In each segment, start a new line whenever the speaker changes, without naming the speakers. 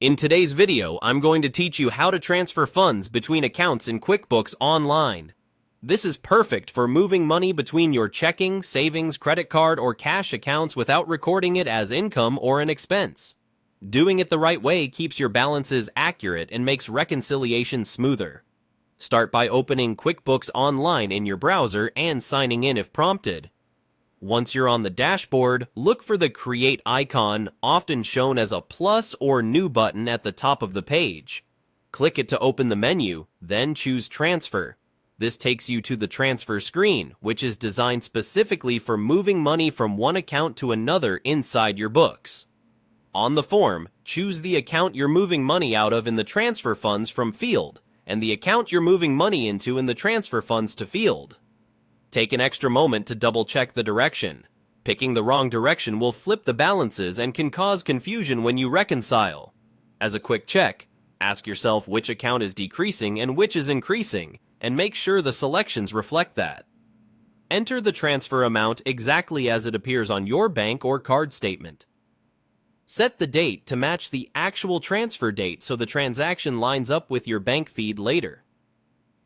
In today's video, I'm going to teach you how to transfer funds between accounts in QuickBooks Online. This is perfect for moving money between your checking, savings, credit card, or cash accounts without recording it as income or an expense. Doing it the right way keeps your balances accurate and makes reconciliation smoother. Start by opening QuickBooks Online in your browser and signing in if prompted. Once you're on the dashboard, look for the Create icon, often shown as a plus or new button at the top of the page. Click it to open the menu, then choose Transfer. This takes you to the transfer screen, which is designed specifically for moving money from one account to another inside your books. On the form, choose the account you're moving money out of in the Transfer Funds from field, and the account you're moving money into in the Transfer Funds to field. Take an extra moment to double-check the direction. Picking the wrong direction will flip the balances and can cause confusion when you reconcile. As a quick check, ask yourself which account is decreasing and which is increasing, and make sure the selections reflect that. Enter the transfer amount exactly as it appears on your bank or card statement. Set the date to match the actual transfer date so the transaction lines up with your bank feed later.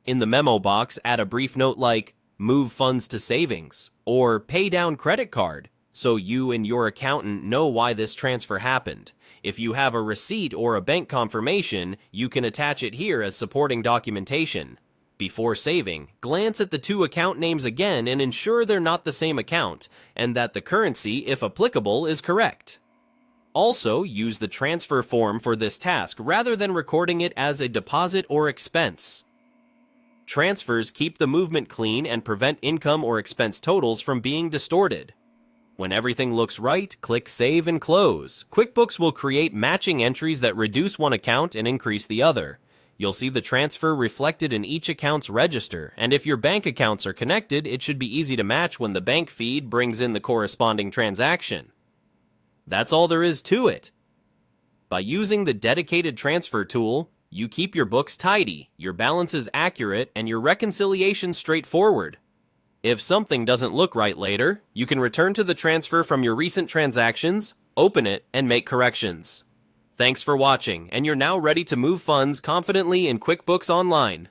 In the memo box, add a brief note like, "Move funds to savings," or "Pay down credit card," so you and your accountant know why this transfer happened. If you have a receipt or a bank confirmation, you can attach it here as supporting documentation. Before saving, glance at the two account names again and ensure they're not the same account, and that the currency, if applicable, is correct. Also, use the transfer form for this task rather than recording it as a deposit or expense. Transfers keep the movement clean and prevent income or expense totals from being distorted. When everything looks right, click Save and Close. QuickBooks will create matching entries that reduce one account and increase the other. You'll see the transfer reflected in each account's register, and if your bank accounts are connected, it should be easy to match when the bank feed brings in the corresponding transaction. That's all there is to it. By using the dedicated transfer tool, you keep your books tidy, your balances accurate, and your reconciliation straightforward. If something doesn't look right later, you can return to the transfer from your recent transactions, open it, and make corrections. Thanks for watching, and you're now ready to move funds confidently in QuickBooks Online.